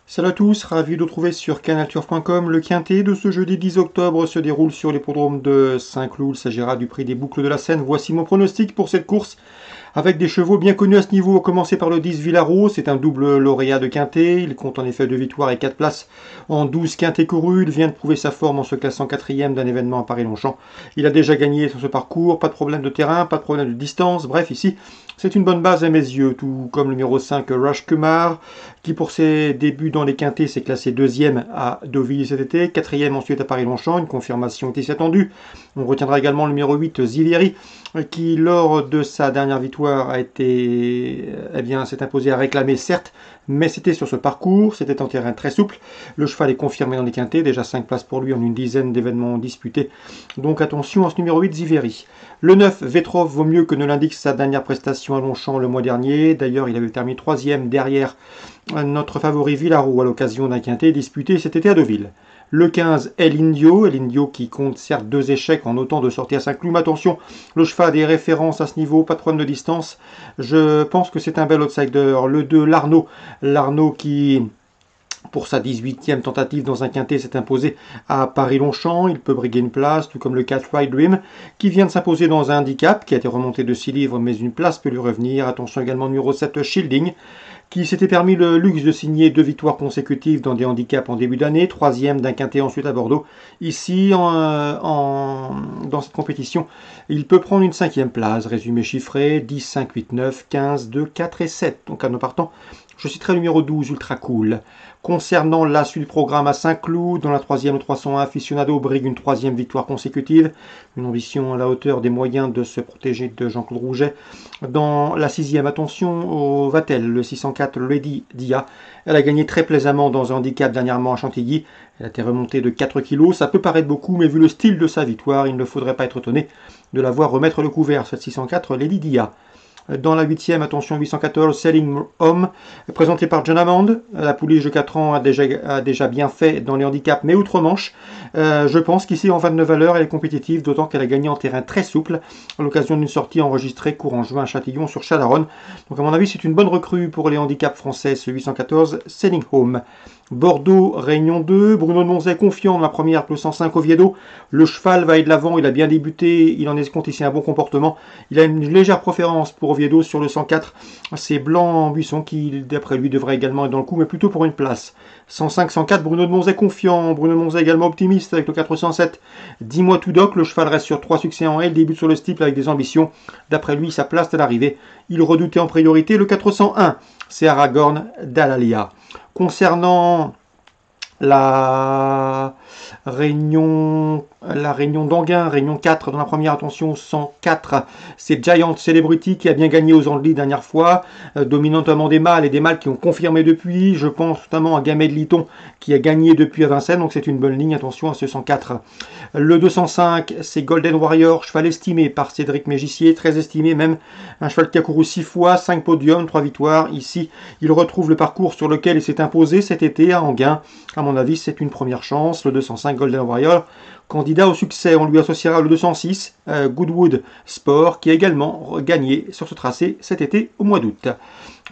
Salut à tous, ravi de vous retrouver sur canalturf.com. Le quintet de ce jeudi 10 octobre se déroule sur l'hippodrome de Saint-Cloud. Il s'agira du prix des boucles de la Seine. Voici mon pronostic pour cette course avec des chevaux bien connus à ce niveau. À commencer par le 10 Villaro, c'est un double lauréat de quintet. Il compte en effet 2 victoires et 4 places en 12 quintets courus. Il vient de prouver sa forme en se classant 4e d'un événement à Paris-Longchamp. Il a déjà gagné sur ce parcours, pas de problème de terrain, pas de problème de distance. Bref, ici, c'est une bonne base à mes yeux, tout comme le numéro 5 Rush Kumar, qui pour ses débuts dans les quintets s'est classé 2e à Deauville cet été, 4e ensuite à Paris-Longchamp, une confirmation était attendue. On retiendra également le numéro 8 Zivieri, qui lors de sa dernière victoire s'est imposé à réclamer certes, mais c'était sur ce parcours, c'était en terrain très souple. Le cheval est confirmé dans les quintets, déjà 5 places pour lui en une dizaine d'événements disputés. Donc attention à ce numéro 8 Zivieri. Le 9 Vetrov vaut mieux que ne l'indique sa dernière prestation à Longchamp le mois dernier. D'ailleurs, il avait terminé 3e derrière notre favori Villaro à l'occasion d'un quintet disputé cet été à Deauville. Le 15, El Indio qui compte certes 2 échecs en autant de sorties à Saint-Cloud. Mais attention, le cheval a des références à ce niveau, pas de problème de distance. Je pense que c'est un bel outsider. Le 2, L'Arnaud qui, pour sa 18e tentative dans un quintet, s'est imposé à Paris-Longchamp. Il peut briguer une place, tout comme le 4 Ride Dream, qui vient de s'imposer dans un handicap, qui a été remonté de 6 livres, mais une place peut lui revenir. Attention également numéro 7, Shielding, qui s'était permis le luxe de signer 2 victoires consécutives dans des handicaps en début d'année, 3e d'un quintet ensuite à Bordeaux. Ici, dans cette compétition, il peut prendre une 5e place. Résumé chiffré, 10, 5, 8, 9, 15, 2, 4 et 7. Donc à nos partants, je citerai le numéro 12, Ultra Cool. Concernant la suite du programme à Saint-Cloud, dans la 3e, le 301 Aficionado brigue une 3e victoire consécutive. Une ambition à la hauteur des moyens de se protéger de Jean-Claude Rouget. Dans la 6e, attention au Vatel, le 604 Lady Dia. Elle a gagné très plaisamment dans un handicap dernièrement à Chantilly. Elle a été remontée de 4 kg. Ça peut paraître beaucoup, mais vu le style de sa victoire, il ne faudrait pas être étonné de la voir remettre le couvert, cette 604 Lady Dia. Dans la 8e, attention, 814, Selling Home, présenté par John Hammond. La pouliche de 4 ans a déjà bien fait dans les handicaps, mais outre-Manche. Je pense qu'ici, en 29 valeurs, elle est compétitive, d'autant qu'elle a gagné en terrain très souple, à l'occasion d'une sortie enregistrée courant juin à Châtillon sur Chalaronne. Donc à mon avis, c'est une bonne recrue pour les handicaps français, ce 814, Selling Home. Bordeaux, Réunion 2, Bruno de Monzet confiant dans la première avec le 105 Oviedo. Le cheval va aller de l'avant, il a bien débuté, il en escompte ici un bon comportement. Il a une légère préférence pour Oviedo sur le 104. C'est Blanc Buisson qui, d'après lui, devrait également être dans le coup, mais plutôt pour une place. 105-104, Bruno de Monzet confiant, Bruno de Monzet également optimiste avec le 407. Dis-moi tout doc, le cheval reste sur 3 succès en L, débute sur le steeple avec des ambitions. D'après lui, sa place à l'arrivée. Il redoutait en priorité le 401, c'est Aragorn d'Alalia. Concernant la Réunion d'Anguin, Réunion 4 dans la première, attention 104, c'est Giant Celebrity qui a bien gagné aux Andelys dernière fois, dominant notamment des mâles et des mâles qui ont confirmé depuis. Je pense notamment à Gamay de Liton qui a gagné depuis à Vincennes, donc c'est une bonne ligne, attention à ce 104. Le 205, c'est Golden Warrior, cheval estimé par Cédric Mégissier, très estimé même, un cheval qui a couru 6 fois, 5 podiums, 3 victoires. Ici, il retrouve le parcours sur lequel il s'est imposé cet été à Anguin. À mon avis, c'est une première chance. Le 205 Golden Warrior, candidat au succès, on lui associera le 206 Goodwood Sport, qui a également gagné sur ce tracé cet été au mois d'août.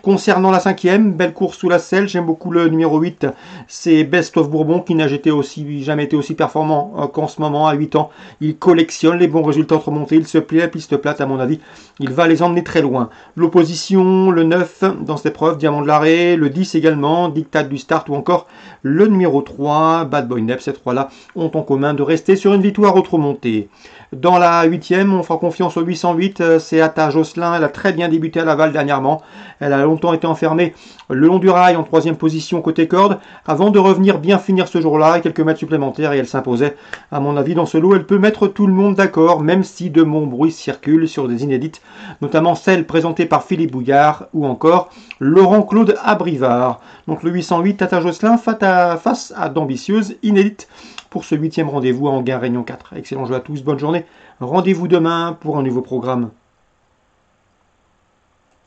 Concernant la 5e, belle course sous la selle, j'aime beaucoup le numéro 8, c'est Best of Bourbon qui n'a jamais été aussi performant qu'en ce moment à 8 ans. Il collectionne les bons résultats entre remontées, il se plaît à piste plate à mon avis, il va les emmener très loin. L'opposition, le 9 dans cette épreuve, Diamant de l'Arrêt, le 10 également, Dictat du Start ou encore le numéro 3, Bad Boy Nep, ces trois-là ont en commun de rester sur une victoire autre remontée. Dans la 8e, on fera confiance au 808, c'est Atta Josselin, elle a très bien débuté à Laval dernièrement, elle a longtemps été enfermée le long du rail en 3e position côté corde, avant de revenir bien finir ce jour-là, quelques mètres supplémentaires et elle s'imposait. À mon avis, dans ce lot, elle peut mettre tout le monde d'accord, même si de bons bruits circulent sur des inédites, notamment celles présentées par Philippe Bouillard ou encore Laurent-Claude Abrivard. Donc le 808, Atta Josselin face à d'ambitieuses inédites pour ce 8e rendez-vous à Anguin Réunion 4. Excellent jeu à tous, bonne journée. Rendez-vous demain pour un nouveau programme.